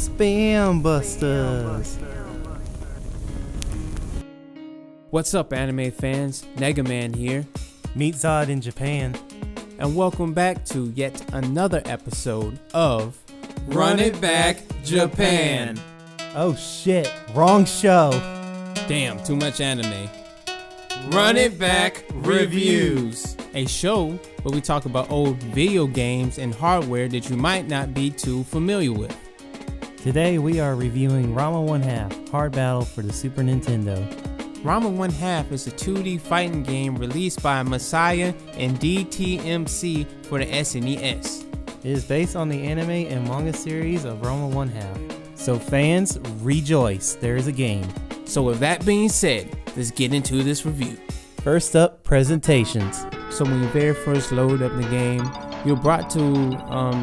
Spam Busters. What's up, anime fans? Negaman here, Meet Zod in Japan. and welcome back to yet another episode of Run It Back Japan. Oh shit, wrong show. Damn, too much anime. Run It Back Reviews. A show where we talk about old video games and hardware that you might not be too familiar with. Today we are reviewing Ranma 1/2 Hard Battle for the Super Nintendo. Ranma 1/2 is a 2D fighting game released by Messiah and DTMC for the SNES. It is based on the anime and manga series of Ranma 1/2. So fans, rejoice, there is a game. So with that being said, let's get into this review. First up, presentations. So when you very first load up the game, you're brought to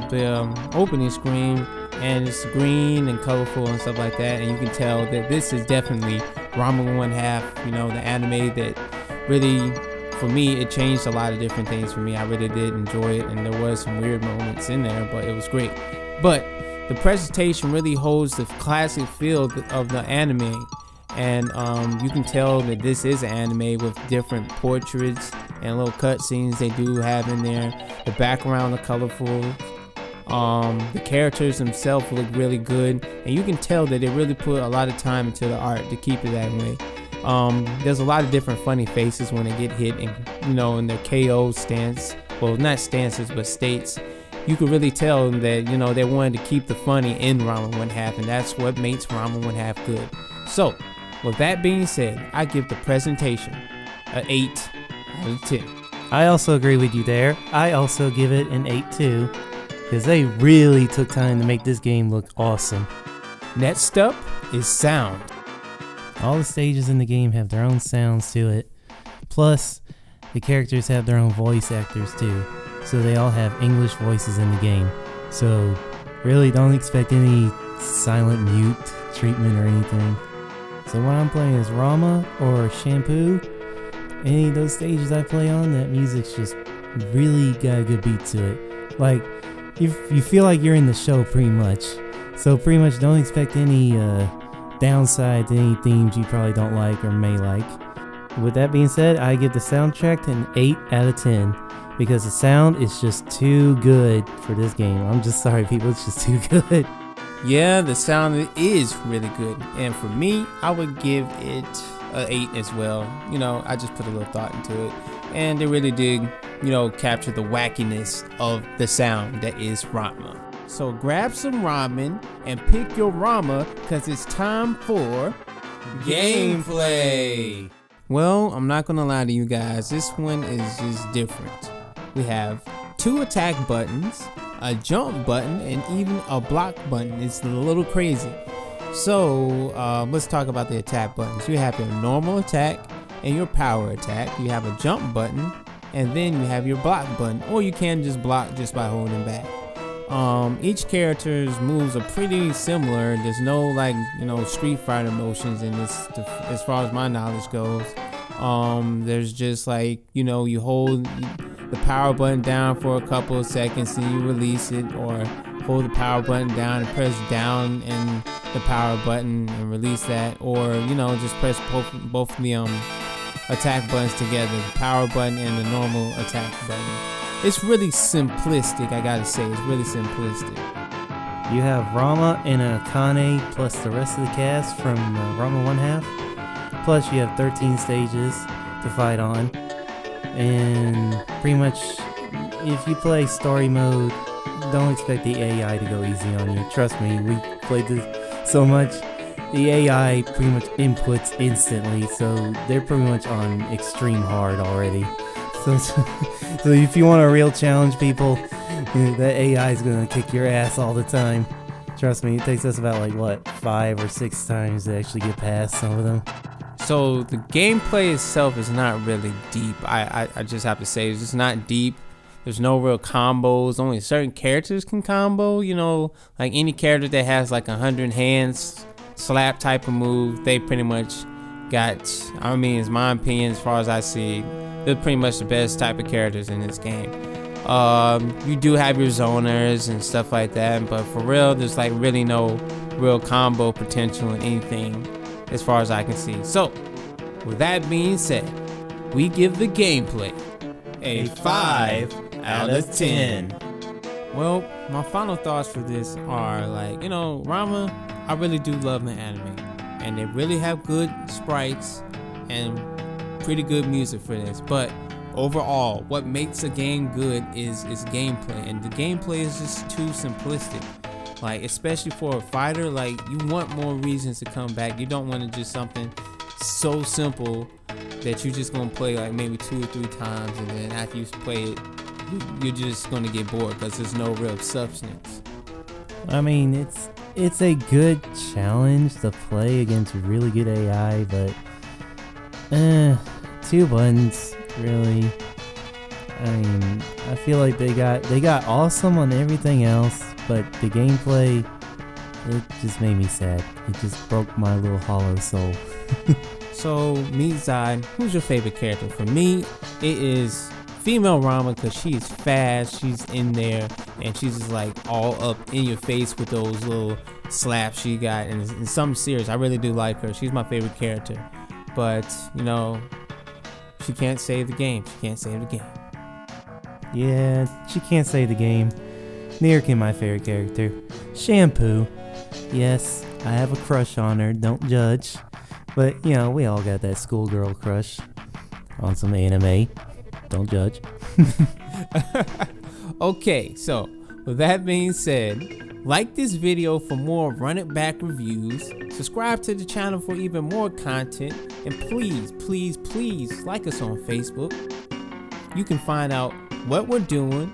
the opening screen, and it's green and colorful and stuff like that, and you can tell that this is definitely Ranma 1/2, you know, the anime that really, for me, it changed a lot of different things for me. I really did enjoy it, and there was some weird moments in there, but it was great. But the presentation really holds the classic feel of the anime, and you can tell that this is an anime with different portraits and little cutscenes they do have in there. The background are colorful. The characters themselves look really good, and you can tell that they really put a lot of time into the art to keep it that way. There's a lot of different funny faces when they get hit, and you know, in their KO stance, well, not stances but states. You can really tell that, you know, they wanted to keep the funny in Ranma 1/2, and that's what makes Ranma 1/2 good. So with that being said, I give the presentation an 8 out of 10. I also agree with you there. I also give it an 8 too, because they really took time to make this game look awesome. Next up is sound. All the stages in the game have their own sounds to it. Plus, the characters have their own voice actors too, so they all have English voices in the game. So really don't expect any silent mute treatment or anything. So when I'm playing as Ranma or Shampoo, any of those stages I play on, that music's just really got a good beat to it. Like, you feel like you're in the show pretty much. So pretty much don't expect any downside to any themes you probably don't like or may like. With that being said, I give the soundtrack an 8 out of 10 because the sound is just too good for this game. I'm just sorry people, it's just too good. Yeah, the sound is really good, and for me, I would give it an 8 as well. You know, I just put a little thought into it, and they really did, you know, capture the wackiness of the sound that is Ranma. So grab some ramen and pick your Ranma, cause it's time for Gameplay. Well, I'm not gonna lie to you guys, this one is just different. We have 2 attack buttons, a jump button, and even a block button. It's a little crazy. So let's talk about the attack buttons. You have your normal attack and your power attack. You have a jump button, and then you have your block button, or you can just block just by holding back. Each character's moves are pretty similar. There's no, like, you know, Street Fighter motions in this, as far as my knowledge goes. There's just, like, you know, you hold the power button down for a couple of seconds and you release it, or hold the power button down and press down and the power button and release that, or, you know, just press both the attack buttons together, the power button and the normal attack button. It's really simplistic, I gotta say. It's really simplistic. You have Ranma and Akane plus the rest of the cast from Ranma 1/2. Plus you have 13 stages to fight on. And pretty much, if you play story mode, don't expect the AI to go easy on you. Trust me, we played this so much. The AI pretty much inputs instantly, so they're pretty much on extreme hard already. So if you want a real challenge, people, that AI is gonna kick your ass all the time. Trust me, it takes us about, like, what, 5 or 6 times to actually get past some of them. So the gameplay itself is not really deep. I just have to say, it's just not deep. There's no real combos. Only certain characters can combo. You know, like any character that has like 100 hands slap type of move, they pretty much got, I mean, it's my opinion as far as I see, they're pretty much the best type of characters in this game. You do have your zoners and stuff like that, but for real, there's like really no real combo potential in anything as far as I can see. So, with that being said, we give the gameplay A 5 out of 10. Well, my final thoughts for this are like, Ranma, I really do love the anime, and they really have good sprites and pretty good music for this, but overall, what makes a game good is gameplay, and the gameplay is just too simplistic. Like, especially for a fighter, like, you want more reasons to come back. You don't want to just something so simple that you're just gonna play like maybe 2 or 3 times, and then after you play it, you're just gonna get bored because there's no real substance. I mean, it's a good challenge to play against really good AI, but 2 buttons, really. I mean, I feel like they got awesome on everything else, but the gameplay, it just made me sad. It just broke my little hollow soul. So, Meet Zod, who's your favorite character? For me, it is female Ranma, because she's fast, she's in there, and she's just like all up in your face with those little slaps she got. And in some series, I really do like her. She's my favorite character. But, she can't save the game. She can't save the game. Yeah, she can't save the game. Neither can my favorite character, Shampoo. Yes, I have a crush on her, don't judge. But, we all got that schoolgirl crush on some anime. Don't judge. Okay, so with that being said, like this video for more Run It Back reviews, subscribe to the channel for even more content, and please, please, please like us on Facebook. You can find out what we're doing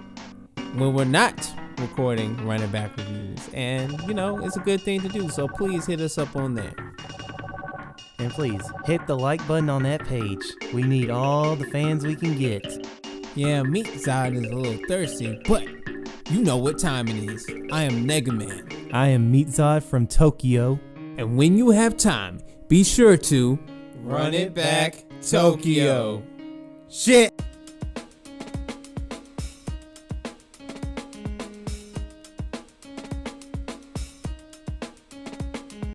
when we're not recording Run It Back reviews, and it's a good thing to do, so please hit us up on there. And please, hit the like button on that page. We need all the fans we can get. Yeah, Meet Zod is a little thirsty, but you know what time it is. I am Negaman. I am Meet Zod from Tokyo. And when you have time, be sure to Run it back, Tokyo. Shit.